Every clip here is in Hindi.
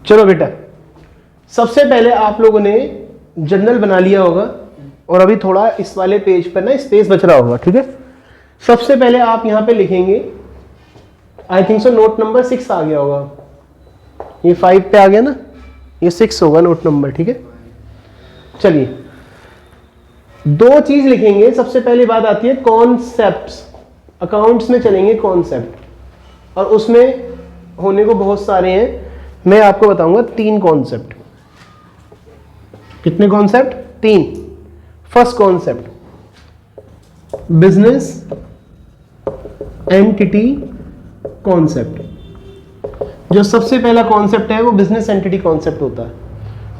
चलो बेटा, सबसे पहले आप लोगों ने जर्नल बना लिया होगा और अभी थोड़ा इस वाले पेज पर ना स्पेस बच रहा होगा, ठीक है। सबसे पहले आप यहां पे लिखेंगे, I think so note number 6 आ गया होगा, ये 5 पे आ गया ना, ये 6 होगा नोट नंबर, ठीक है। चलिए, दो चीज लिखेंगे। सबसे पहली बात आती है कॉन्सेप्ट्स। अकाउंट्स में चलेंगे कॉन्सेप्ट, और उसमें होने को बहुत सारे हैं। मैं आपको बताऊंगा 3 कॉन्सेप्ट। कितने concept? 3। First concept, business entity concept. जो सबसे पहला कॉन्सेप्ट है वो बिजनेस एंटिटी कॉन्सेप्ट होता है।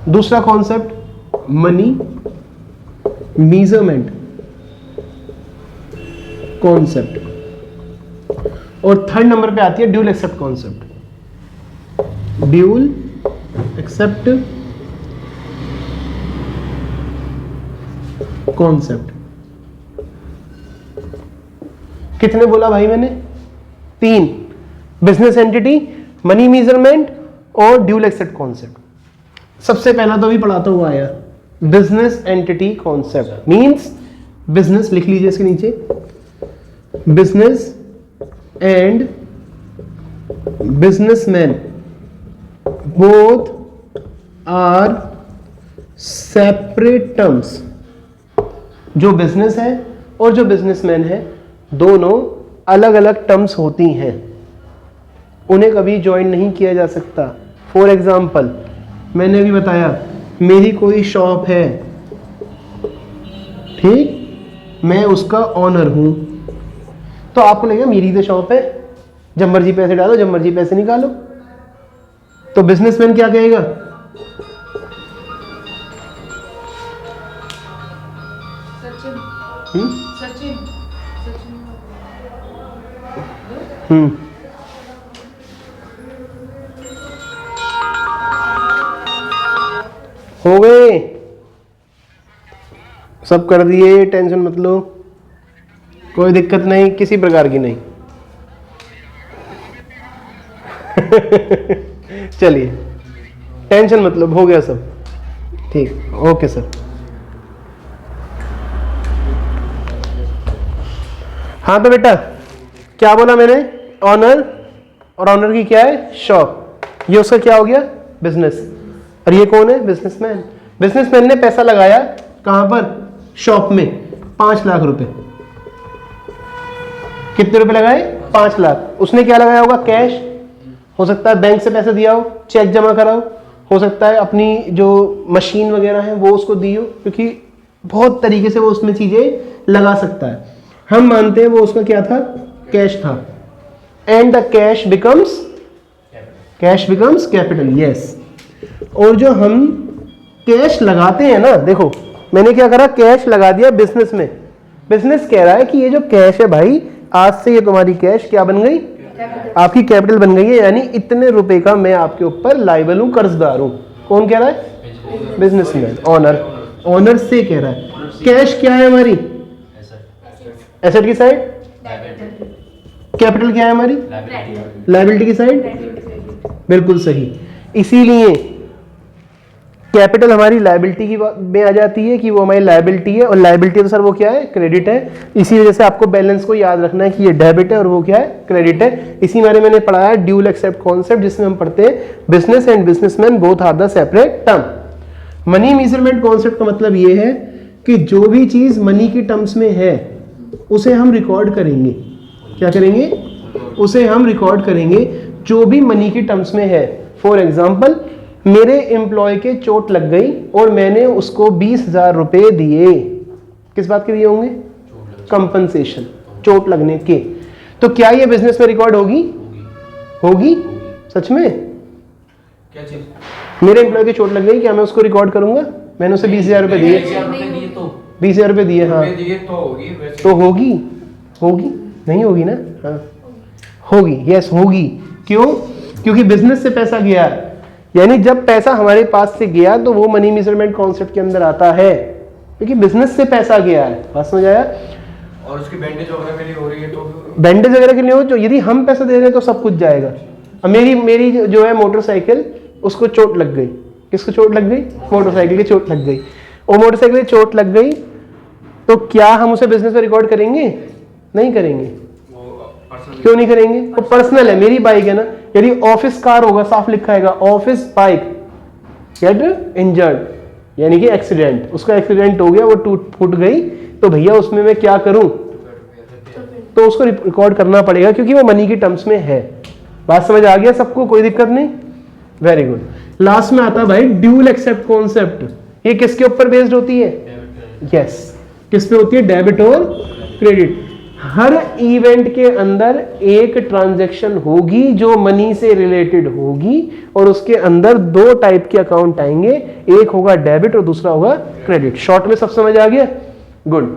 दूसरा कॉन्सेप्ट मनी मेजरमेंट कॉन्सेप्ट, और थर्ड नंबर पे आती है dual aspect concept. Dual aspect concept. कितने बोला भाई मैंने? 3। बिजनेस एंटिटी, मनी मेजरमेंट और ड्यूल एक्सेप्ट कॉन्सेप्ट। सबसे पहला तो अभी पढ़ाता हुआ आया, business entity concept means business, लिख लीजिए इसके नीचे, business and businessman both are separate terms. जो बिजनेस है और जो बिजनेसमैन है दोनों अलग अलग टर्म्स होती हैं, उन्हें कभी ज्वाइन नहीं किया जा सकता। फॉर एग्जाम्पल, मैंने अभी बताया मेरी कोई शॉप है, ठीक, मैं उसका ऑनर हूं, तो आपको लगेगा मेरी तो शॉप है, जब मर्जी पैसे डालो जब मर्जी पैसे निकालो। तो बिजनेसमैन क्या कहेगा? हो गए, सब कर दिए, टेंशन मत लो, कोई दिक्कत नहीं, किसी प्रकार की नहीं। चलिए, टेंशन मत लो, हो गया सब ठीक। Okay sir. हाँ तो बेटा क्या बोला मैंने? ऑनर, और ऑनर की क्या है? शॉप। ये उसका क्या हो गया? बिजनेस। और ये कौन है? बिजनेसमैन। बिजनेसमैन ने पैसा लगाया कहां पर? शॉप में, 5 लाख रुपए। कितने रुपए लगाए? 5 लाख। उसने क्या लगाया होगा? कैश। हो सकता है बैंक से पैसा दिया हो, चेक जमा कराओ, हो सकता है अपनी जो मशीन वगैरह है वो उसको दी हो, क्योंकि बहुत तरीके से वो उसमें चीजें लगा सकता है। हम मानते हैं वो उसका क्या था? कैश था। And the cash becomes capital. Yes. और जो हम कैश लगाते हैं ना, देखो मैंने क्या करा, कैश लगा दिया बिजनेस में। बिजनेस कह रहा है कि ये जो कैश है भाई, आज से ये तुम्हारी कैश क्या बन गई? आपकी कैपिटल बन गई है, यानी इतने रुपए का मैं आपके ऊपर लायबल हूं, कर्जदार हूं। कौन कह रहा है? Businessman, honour. ऑनर से कह रहा है। कैश क्या है हमारी? एसेट की साइड। कैपिटल क्या है हमारी? लायबिलिटी की साइड। बिल्कुल सही। इसीलिए कैपिटल हमारी लायबिलिटी की में आ जाती है कि वो हमारी लायबिलिटी है, और लायबिलिटी तो सर वो क्या है? क्रेडिट है। इसी वजह से आपको बैलेंस को याद रखना है कि ये डेबिट है और वो क्या है? क्रेडिट है। इसी बारे मैंने पढ़ाया ड्यूल एक्सेप्ट कॉन्सेप्ट, जिसमें हम पढ़ते हैं business and businessman both are the separate term. Money measurement concept का मतलब ये है कि जो भी चीज मनी की टर्म्स में है उसे हम रिकॉर्ड करेंगे। क्या करेंगे? उसे हम रिकॉर्ड करेंगे, जो भी मनी की टर्म्स में है। फॉर एग्जाम्पल, मेरे एम्प्लॉय के चोट लग गई और मैंने उसको 20,000 रुपए दिए। किस बात के दिए होंगे? कंपनसेशन, चोट लगने के। तो क्या ये बिजनेस में रिकॉर्ड होगी? होगी। सच में? क्या चीज? मेरे एम्प्लॉय की चोट लग गई, क्या मैं उसको रिकॉर्ड करूंगा? मैंने उसे 20,000 रुपए दिए। 20,000 रुपए दिए, हाँ तो होगी। होगी नहीं होगी ना? हाँ होगी। यस होगी। क्यों? क्योंकि बिजनेस से पैसा गया, यानी जब पैसा हमारे पास से गया तो वो मनी मेजरमेंट कॉन्सेप्ट के अंदर आता है, क्योंकि बिजनेस से पैसा गया है। बात समझ आया? और उसकी बैंडेज वगैरह के लिए हो रही है तो बैंडेज वगैरह के लिए हो, जो यदि हम पैसा दे रहे हैं तो सब कुछ जाएगा। अब मेरी जो है मोटरसाइकिल, उसको चोट लग गई। किसको चोट लग गई? मोटरसाइकिल की चोट लग गई। और मोटरसाइकिल की चोट लग गई तो क्या हम उसे बिजनेस में रिकॉर्ड करेंगे? नहीं करेंगे। क्यों नहीं करेंगे? वो पर्सनल है, मेरी बाइक है ना। यदि ऑफिस कार होगा, साफ लिखा है ऑफिस बाइक गेट इंजर्ड, यानी कि एक्सीडेंट, उसका एक्सीडेंट हो गया, वो टूट फूट गई, तो भैया उसमें मैं क्या करूं? तो उसको रिकॉर्ड करना पड़ेगा क्योंकि वो मनी की टर्म्स में है। बात समझ आ गया सबको? कोई दिक्कत नहीं? Very good. लास्ट में आता है भाई ड्यूल एक्सेप्ट कॉन्सेप्ट। ये किसके ऊपर बेस्ड होती है? यस, किस पे होती है? डेबिट और क्रेडिट। हर इवेंट के अंदर एक ट्रांजैक्शन होगी जो मनी से रिलेटेड होगी और उसके अंदर दो टाइप के अकाउंट आएंगे, एक होगा डेबिट और दूसरा होगा क्रेडिट। शॉर्ट में सब समझ आ गया? गुड।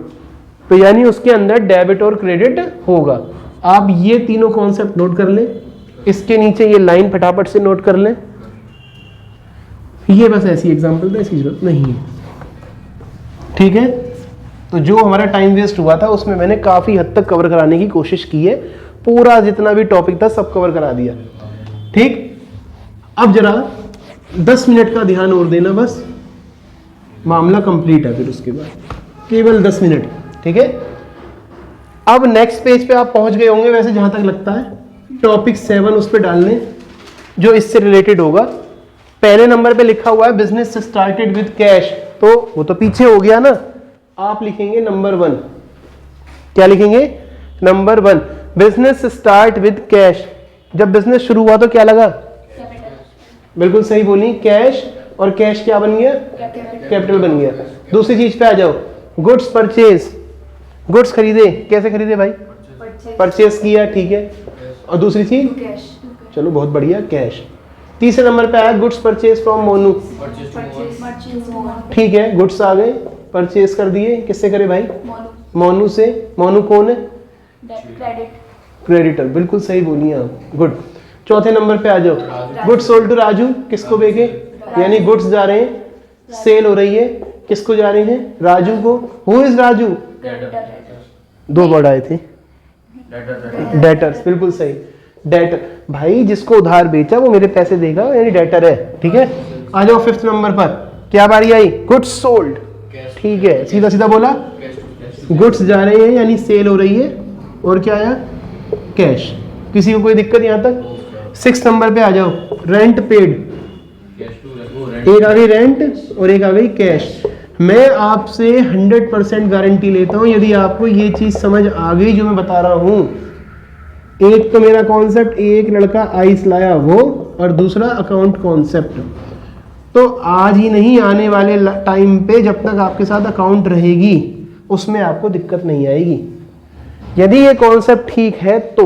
तो यानी उसके अंदर डेबिट और क्रेडिट होगा। आप ये तीनों कॉन्सेप्ट नोट कर लें, इसके नीचे ये लाइन फटाफट से नोट कर लें। ये बस ऐसी एग्जांपल था, इसकी जरूरत नहीं है, ठीक है। तो जो हमारा टाइम वेस्ट हुआ था उसमें मैंने काफी हद तक कवर कराने की कोशिश की है, पूरा जितना भी टॉपिक था सब कवर करा दिया, ठीक। अब जरा 10 मिनट का ध्यान और देना, बस मामला कंप्लीट है। फिर उसके बाद केवल 10 मिनट, ठीक है। अब नेक्स्ट पेज पे आप पहुंच गए होंगे वैसे, जहां तक लगता है टॉपिक 7 उस पर डालने जो इससे रिलेटेड होगा। पहले नंबर पे लिखा हुआ है बिजनेस स्टार्टेड विद कैश, तो वो तो पीछे हो गया ना। आप लिखेंगे नंबर 1। क्या लिखेंगे? Number 1, business start with cash. जब बिजनेस शुरू हुआ तो क्या लगा? बिल्कुल सही बोली, कैश। और कैश क्या बन गया? कैपिटल बन गया। दूसरी चीज पे आ जाओ, गुड्स परचेज। गुड्स खरीदे, कैसे खरीदे भाई? परचेज किया, ठीक है। और दूसरी चीज? चलो बहुत बढ़िया, कैश। तीसरे नंबर पे आया गुड्स परचेज फ्रॉम मोनू, ठीक है। गुड्स आ गए, परचेज कर दिए, किससे करे भाई? मोनू से। मोनू कौन है? क्रेडिटर, बिल्कुल सही बोलिए आप, गुड। चौथे नंबर पे आ जाओ, गुड्स सोल्ड टू राजू। किसको बेचे? यानी गुड्स जा रहे हैं, सेल हो रही है, किसको जा रहे हैं? राजू को। Who is Raju? दो वर्ड आए थे, डेटर्स, बिल्कुल सही, डेटर। भाई जिसको उधार बेचा वो मेरे पैसे देगा, यानी डेटर है, ठीक है। आ जाओ 5th नंबर पर, क्या बारी आई? गुड्स सोल्ड, ठीक है, सीधा सीधा बोला। गुड्स जा रहे हैं यानी सेल हो रही है, और क्या आया? कैश। किसी को कोई दिक्कत यहां तक? 6th नंबर पे आ जाओ, रेंट पेड। एक आ गई रेंट और एक आ गई कैश। मैं आपसे 100% गारंटी लेता हूं, यदि आपको ये चीज समझ आ गई जो मैं बता रहा हूं, एक तो मेरा कॉन्सेप्ट, एक लड़का आइस लाया वो, और दूसरा अकाउंट कॉन्सेप्ट, तो आज ही नहीं आने वाले टाइम पे जब तक आपके साथ अकाउंट रहेगी उसमें आपको दिक्कत नहीं आएगी। यदि ये कॉन्सेप्ट ठीक है तो,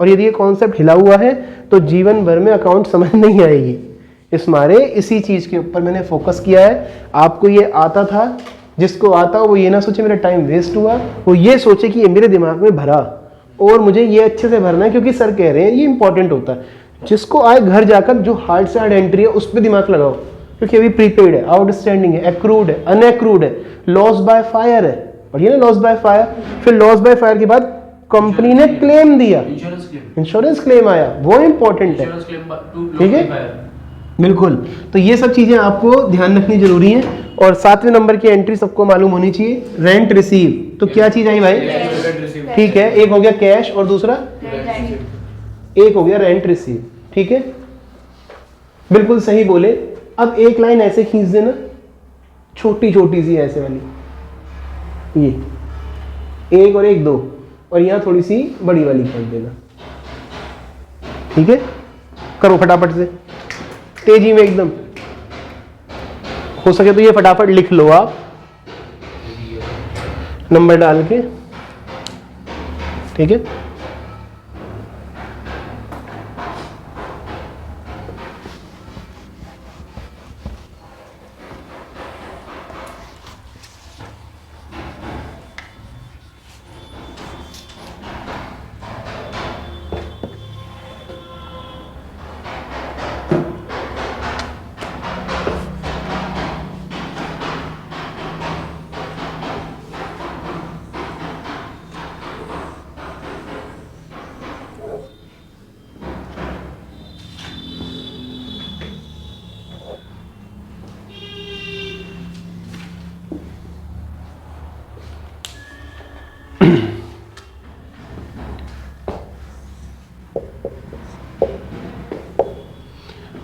और यदि ये कॉन्सेप्ट हिला हुआ है तो जीवन भर में अकाउंट समझ नहीं आएगी। इस मारे इसी चीज के ऊपर मैंने फोकस किया है। आपको ये आता था, जिसको आता हो वो ये ना सोचे मेरा टाइम वेस्ट हुआ, वो ये सोचे कि ये मेरे दिमाग में भरा और मुझे ये अच्छे से भरना है क्योंकि सर कह रहे हैं, ये इंपॉर्टेंट होता है। जिसको आए घर जाकर जो हार्ड से हार्ड एंट्री है उस पर दिमाग लगाओ, क्योंकि अभी प्रीपेड है, आउटस्टैंडिंग है, एक्रूड है, अनएक्रूड है, लॉस बाय फायर है, पढ़िए ना, लॉस बाय फायर। फिर लॉस बाय फायर के बाद कंपनी ने क्लेम दिया, इंश्योरेंस क्लेम आया, वो इंपॉर्टेंट है, ठीक है, बिल्कुल। तो ये सब चीजें आपको ध्यान रखनी जरूरी है। और 7वें नंबर की एंट्री सबको मालूम होनी चाहिए, रेंट रिसीव। तो क्या चीज आई भाई? ठीक है, एक हो गया कैश और दूसरा एक हो गया रेंट रिसीव, ठीक है, बिल्कुल सही बोले। अब एक लाइन ऐसे खींच देना, छोटी छोटी सी ऐसे वाली, ये एक और एक दो, और यहां थोड़ी सी बड़ी वाली कर देना, ठीक है। करो फटाफट से, तेजी में एकदम, हो सके तो ये फटाफट लिख लो आप नंबर डाल के, ठीक है।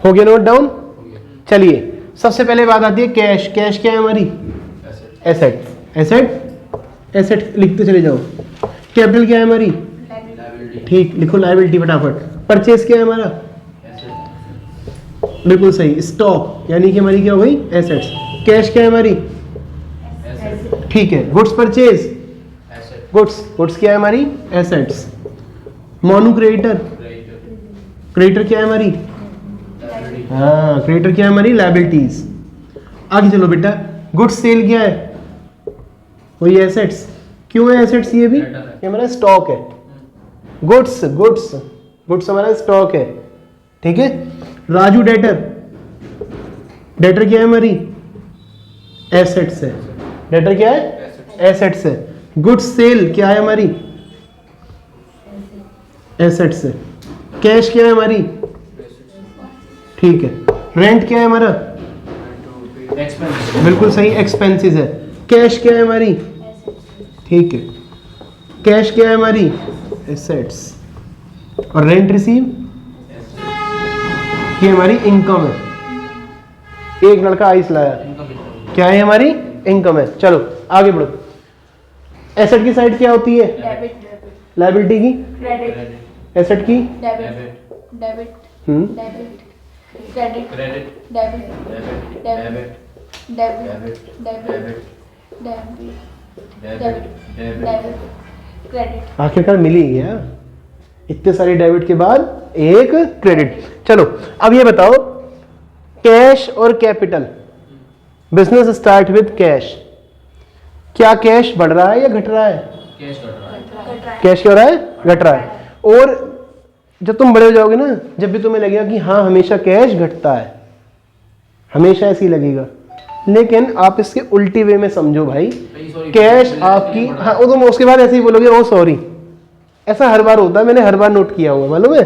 हो गया नोट डाउन। चलिए सबसे पहले बात आती है कैश। कैश क्या है हमारी? एसेट। एसेट एसेट लिखते चले जाओ। कैपिटल क्या है हमारी? ठीक, लिखो लायबिलिटी फटाफट। परचेज क्या है हमारा? बिल्कुल सही, स्टॉक, यानी कि हमारी क्या हो गई? एसेट्स। कैश क्या है हमारी? ठीक है। गुड्स परचेज, गुड्स, गुड्स क्या है हमारी? एसेट्स। मोनू क्रेडिटर, क्रेडिटर क्या है हमारी? हाँ, क्रेडिटर क्या है हमारी? लायबिलिटीज। आगे चलो बेटा, गुड्स सेल क्या है? वही एसेट्स। क्यों है एसेट्स? ये भी ये हमारा स्टॉक है। गुड्स, गुड्स, गुड्स हमारा स्टॉक है। ठीक है। राजू डेटर, डेटर क्या है हमारी? एसेट्स है। डेटर क्या है? एसेट्स है। गुड्स सेल क्या है हमारी? एसेट्स है। कैश क्या है हमारी? ठीक है। रेंट क्या है हमारा? बिल्कुल सही, एक्सपेंसेस है। कैश क्या है हमारी? ठीक है। कैश क्या है हमारी? एसेट्स। और रेंट रिसीव ये हमारी इनकम है। एक लड़का आइस लाया, क्या है हमारी? इनकम है। चलो आगे बढ़ो। एसेट की साइड क्या होती है? लायबिलिटी की? एसेट की? आखिरकार मिल ही गया, इतने सारी डेबिट के बाद एक क्रेडिट। चलो अब ये बताओ, कैश और capital, business start with cash, क्या कैश बढ़ रहा है या घट रहा है? कैश घट रहा है। कैश क्या हो रहा है? घट रहा है। और जब तुम बड़े हो जाओगे ना, जब भी तुम्हें लगेगा कि हाँ हमेशा कैश घटता है, हमेशा ऐसे ही लगेगा, लेकिन आप इसके उल्टी वे में समझो भाई। कैश आपकी, हाँ वो तुम उसके बाद ऐसे ही बोलोगे ओ सॉरी, ऐसा हर बार होता है, मैंने हर बार नोट किया हुआ, मालूम है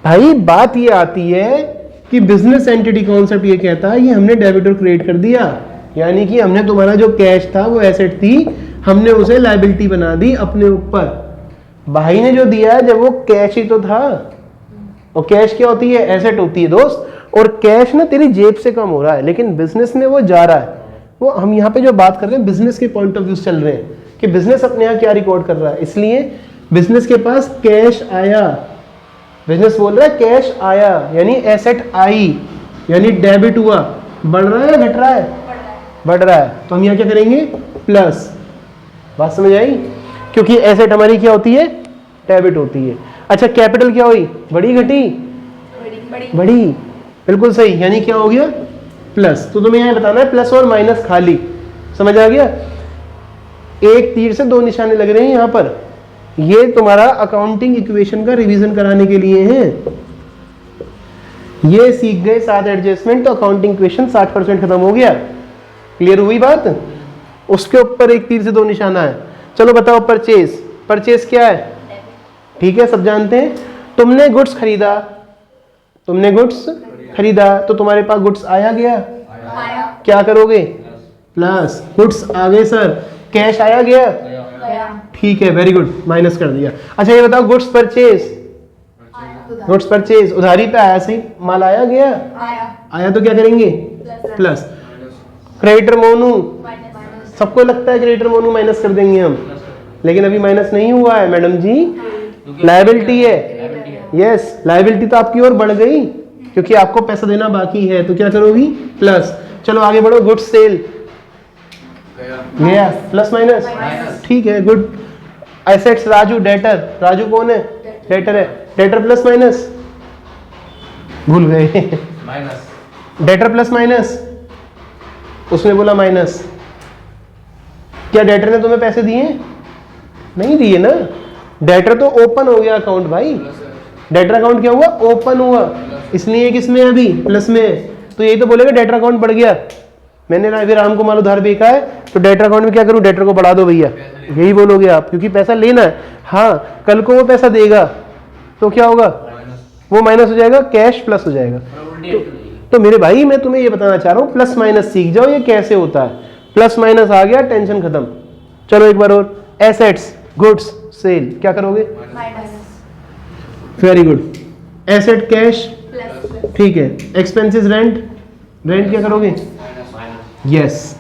भाई। बात ये आती है कि बिजनेस एंटिटी कॉन्सेप्ट ये कहता है, ये हमने डेबिट और क्रेडिट कर दिया, यानी कि हमने तुम्हारा जो कैश था वो एसेट थी, हमने उसे लायबिलिटी बना दी अपने ऊपर। भाई ने जो दिया जब वो कैश ही तो था, और कैश क्या होती है? एसेट होती है दोस्त। और कैश ना तेरी जेब से कम हो रहा है, लेकिन बिजनेस में वो जा रहा है। वो हम यहाँ पे जो बात कर रहे हैं बिजनेस के पॉइंट ऑफ व्यू से चल रहे हैं कि बिजनेस अपने यहाँ क्या रिकॉर्ड कर रहा है। इसलिए बिजनेस के पास कैश आया, बिजनेस बोल रहा है कैश आया, यानी एसेट आई, यानी डेबिट हुआ। बढ़ रहा है या घट रहा है? बढ़ रहा है। तो हम यहाँ क्या करेंगे? प्लस। बात समझ आई? क्योंकि एसेट हमारी क्या होती है? डेबिट होती है। अच्छा कैपिटल क्या हुई? बढ़ी घटी? बढ़ी। बिल्कुल सही, यानी क्या हो गया? प्लस। तो तुम्हें यहाँ बताना है प्लस और माइनस खाली, समझ आ गया? एक तीर से दो निशाने लग रहे हैं यहाँ पर। ये तुम्हारा अकाउंटिंग इक्वेशन का रिवीजन कराने के लिए है। ये सीख गए 7 एडजस्टमेंट, तो अकाउंटिंग इक्वेशन 60% खत्म हो गया। क्लियर हुई बात? उसके ऊपर एक तीर से दो निशाना है। चलो बताओ परचेज। परचेज क्या है? ठीक है, सब जानते हैं। तुमने गुड्स खरीदा, तुमने गुड्स खरीदा, तो तुम्हारे पास गुड्स आया गया? आया। क्या करोगे? प्लस। गुड्स आ गए सर, कैश आया गया? ठीक है, वेरी गुड, माइनस कर दिया। अच्छा ये बताओ गुड्स परचेज, गुड्स परचेज उधारी पे आया, सही माल आया गया? आया तो क्या करेंगे? प्लस। क्रेडिटर मोनू, सबको लगता है क्रेडिटर मोनू माइनस कर देंगे हम, लेकिन अभी माइनस नहीं हुआ है मैडम जी, लायबिलिटी है। यस, लायबिलिटी तो आपकी ओर बढ़ गई क्योंकि आपको पैसा देना बाकी है, तो क्या करोगी? प्लस। चलो आगे बढ़ो, गुड्स सेल गया, प्लस माइनस? ठीक है, good. Assets Raju, debtor, Raju कौन है? डेटर है। Debtor plus minus? भूल गए माइनस। Debtor plus minus? उसने बोला माइनस। क्या डेटर ने तुम्हें पैसे दिए? नहीं दिए ना। डेटर तो ओपन हो गया अकाउंट भाई, डेटर अकाउंट क्या हुआ? ओपन हुआ, इसलिए किसमें अभी? प्लस में। तो यही तो बोलेगा डेटर अकाउंट बढ़ गया। मैंने ना अभी राम को माल उधार बेचा है, तो डेटर अकाउंट में क्या करूं? डेटर को बढ़ा दो भैया, यही बोलोगे आप, क्योंकि पैसा लेना है। हाँ, कल को वो पैसा देगा तो क्या होगा? वो माइनस हो जाएगा, कैश प्लस हो जाएगा। तो मेरे भाई मैं तुम्हें ये बताना चाह रहा हूँ, प्लस माइनस सीख जाओ ये कैसे होता है। प्लस माइनस आ गया, टेंशन खत्म। चलो एक बार और, एसेट्स, गुड्स सेल, क्या करोगे? Very good. Asset cash, plus ठीक है। एक्सपेंसेस रेंट, रेंट क्या करोगे? माइनस यस,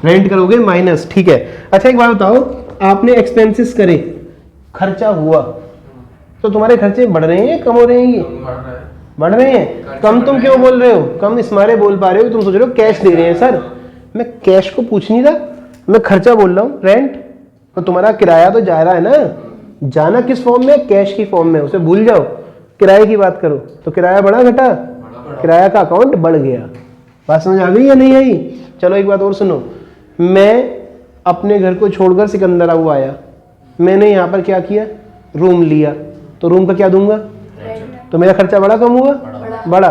रेंट करोगे माइनस, ठीक है। अच्छा एक बात बताओ, आपने एक्सपेंसेस करे, खर्चा हुआ, तो तुम्हारे खर्चे बढ़ रहे हैं या कम हो रहे हैं? ये बढ़ रहा है। बढ़ रहे हैं। कम तुम क्यों बोल रहे हो? कम इस मारे बोल पा रहे हो, तुम सोच रहे हो कैश दे रहे हैं। सर मैं कैश को पूछ नहीं रहा, मैं खर्चा बोल रहा हूँ। रेंट तो तुम्हारा किराया तो जा रहा है ना, जाना किस फॉर्म में? कैश की फॉर्म में, उसे भूल जाओ। किराए की बात करो तो किराया बढ़ा घटा? किराया का अकाउंट बढ़ गया। बात समझ आ गई या नहीं आई? चलो एक बात और सुनो, मैं अपने घर को छोड़कर सिकंदराबाद आया, मैंने यहाँ पर क्या किया? रूम लिया, तो रूम का क्या दूंगा? तो मेरा खर्चा बड़ा कम हुआ? बड़ा।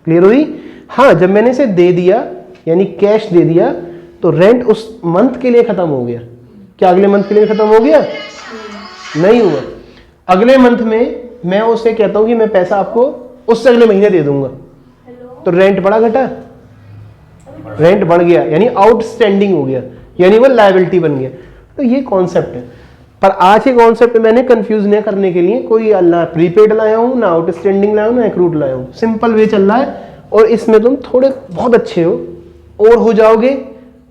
क्लियर हुई? हाँ, जब मैंने इसे दे दिया यानी कैश दे दिया, तो रेंट उस मंथ के लिए खत्म हो गया। क्या अगले मंथ के लिए खत्म हो गया? नहीं हुआ। अगले मंथ में मैं उसे कहता हूं कि मैं पैसा आपको उससे अगले महीने दे दूंगा, तो रेंट बढ़ा घटा? रेंट बढ़ गया, यानी आउटस्टैंडिंग हो गया, यानी वो लायबिलिटी बन गया। तो ये कॉन्सेप्ट है। पर आज के कॉन्सेप्ट मैंने कंफ्यूज नहीं करने के लिए कोई ना प्रीपेड लाया हूं, ना आउटस्टैंडिंग लाया हूं, ना एक्रूड लाया हूं। सिंपल वे चल रहा है, और इसमें तुम थोड़े बहुत अच्छे हो और हो जाओगे,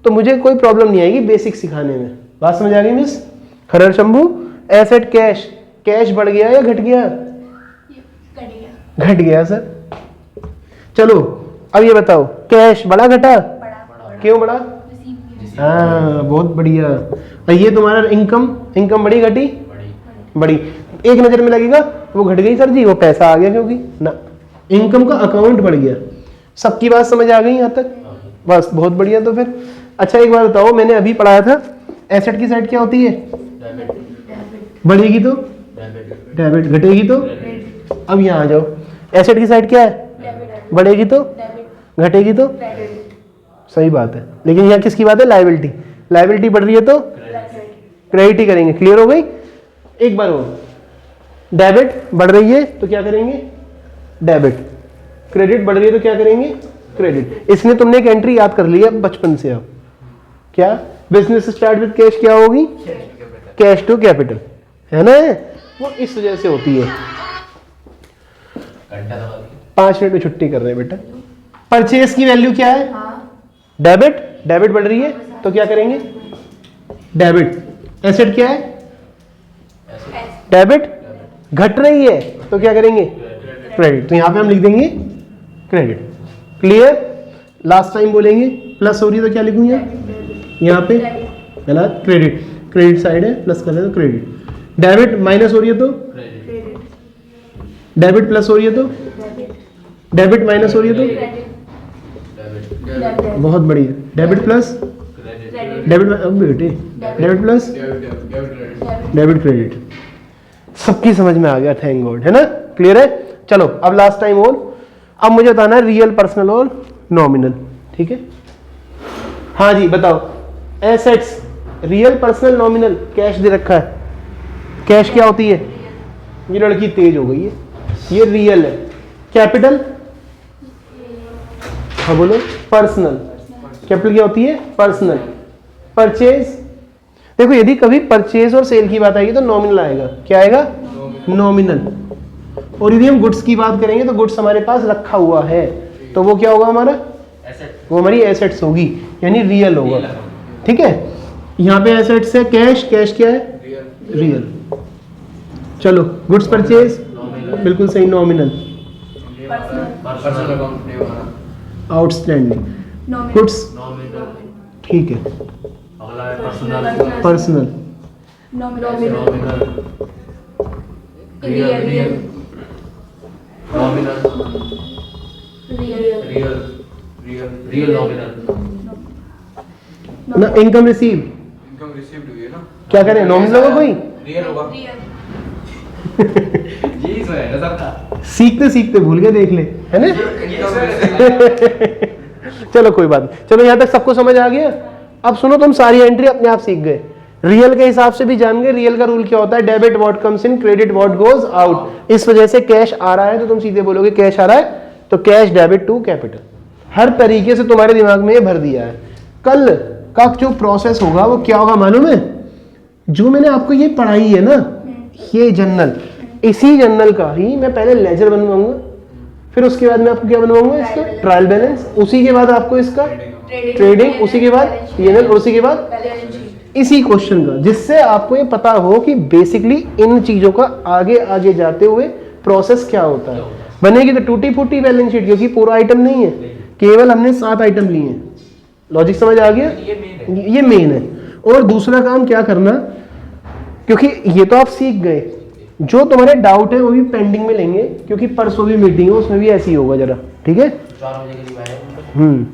तो मुझे कोई प्रॉब्लम नहीं आएगी बेसिक सिखाने में। बात समझ आ गई मिस? खरर शंभू, एसेट कैश, कैश बढ़ गया या घट गया? घट गया। घट गया सर। चलो अब ये बताओ, कैश बढ़ा घटा? बड़ा क्यों बढ़ा? रिसीव किया। हाँ, बहुत बढ़िया। और ये तुम्हारा इनकम, इनकम बढ़ी घटी? बड़ी बड़ी। एक नजर में लगेगा वो घट गई सर जी, वो पैसा आ गया क्योंकि ना, इनकम का अकाउंट बढ़ गया। सबकी बात समझ आ गई यहाँ तक? बस बहुत बढ़िया। तो फिर अच्छा एक बात बताओ, मैंने अभी पढ़ाया था एसेट की साइड क्या होती है? डेबिट बढ़ेगी तो डेबिट डेबिट, घटेगी तो? क्रेडिट अब यहाँ आ जाओ, एसेट की साइड क्या है? डेबिट बढ़ेगी तो? डेबिट घटेगी तो? क्रेडिट सही बात है, लेकिन यहाँ किसकी बात है? लायबिलिटी। लायबिलिटी बढ़ रही है तो क्रेडिट ही करेंगे। क्लियर हो गई? एक बार और, डेबिट बढ़ रही है तो क्या करेंगे? डेबिट। क्रेडिट बढ़ रही है तो क्या करेंगे? क्रेडिट। इसमें तुमने एक एंट्री याद कर ली है बचपन से। अब क्या? बिजनेस स्टार्ट विद कैश क्या होगी? कैश टू कैपिटल, है ना? वो इस वजह से होती है। घंटा दबा के 5 मिनट में छुट्टी कर रहे हैं बेटा। परचेज की वैल्यू क्या है? हाँ डेबिट। डेबिट बढ़ रही है तो क्या करेंगे? डेबिट। एसेट क्या है? डेबिट। घट रही है तो क्या करेंगे? क्रेडिट। तो यहां पे हम लिख देंगे क्रेडिट। क्लियर? लास्ट टाइम बोलेंगे, प्लस हो रही है तो क्या लिखूंगा? यहाँ पे गलत, क्रेडिट। क्रेडिट साइड है, प्लस कर ले तो क्रेडिट। डेबिट माइनस हो रही है तो? क्रेडिट क्रेडिट डेबिट प्लस हो रही है तो? डेबिट डेबिट माइनस हो रही है तो? क्रेडिट डेबिट बहुत बढ़िया। डेबिट प्लस क्रेडिट डेबिट, अब बेटे डेबिट प्लस डेबिट क्रेडिट। सबकी समझ में आ गया, थैंक गॉड, है ना? क्लियर है? चलो अब लास्ट टाइम और, अब मुझे बताना है रियल, पर्सनल और नॉमिनल। ठीक है? हाँ जी बताओ, assets real, personal, nominal. Cash दे रखा है, कैश क्या होती है? ये लड़की तेज हो गई है, ये रियल है। कैपिटल, हाँ बोलो, पर्सनल। कैपिटल क्या होती है? पर्सनल। परचेज, देखो यदि कभी परचेज और सेल की बात आएगी तो नॉमिनल आएगा। क्या आएगा? नॉमिनल। और यदि हम गुड्स की बात करेंगे तो गुड्स हमारे पास रखा हुआ है, तो वो क्या होगा? हमारा एसेट वो हमारी एसेट्स होगी, यानी रियल होगा। ठीक है? यहाँ पे एसेट्स है, कैश, कैश क्या है? रियल। चलो गुड्स परचेज, बिल्कुल सही, नॉमिनल। पर्सनल अकाउंट नहीं होना आउटस्टैंडिंग। नॉमिनल गुड्स, नॉमिनल ठीक है, अगला है personal personal. Nominal nominal real real nominal real real real real nominal ना इनकम रिसीव, इनकम रिसीव्ड हुई है ना, क्या करें? नॉमिनल होगा कोई? रियल होगा। यही सो है सर का सीखते सीखते भूल गए, देख ले, है ना? इनकम रिसीव्ड चलो कोई बात नहीं। चलो यहाँ तक सबको समझ आ गया? अब सुनो, तुम सारी एंट्री अपने आप सीख गए, रियल के हिसाब से भी जान गए। रियल का रूल क्या होता है? Debit what comes in, credit what goes out. इस वजह से कैश आ रहा है तो तुम सीधे बोलोगे कैश आ रहा है, तो कैश डेबिट टू कैपिटल। हर तरीके से तुम्हारे दिमाग में ये भर दिया है। कल का जो प्रोसेस होगा वो क्या होगा मालूम है? जो मैंने आपको ये पढ़ाई है ना, ये जनरल, इसी जर्नल का ही मैं पहले लेजर बनवाऊंगा, फिर उसके बाद मैं आपको क्या बनवाऊंगा, इसका ट्रायल बैलेंस, उसी के बाद आपको इसका ट्रेडिंग, उसी के बाद P&L और उसी के बाद बैलेंस शीट। इसी क्वेश्चन का, जिससे आपको ये पता हो कि बेसिकली इन चीजों का आगे आगे जाते हुए प्रोसेस क्या होता है। बनेगी तो टूटी फूटी बैलेंस शीट, क्योंकि पूरा आइटम नहीं है, केवल हमने 7 आइटम लिए हैं। लॉजिक समझ आ गया? ये मेन है। ये मेन है। और दूसरा काम क्या करना, क्योंकि ये तो आप सीख गए, जो तुम्हारे डाउट है वो भी पेंडिंग में लेंगे, क्योंकि परसों भी मीटिंग है, उसमें भी ऐसे ही होगा जरा, ठीक है? 4 बजे के लिए आए हैं।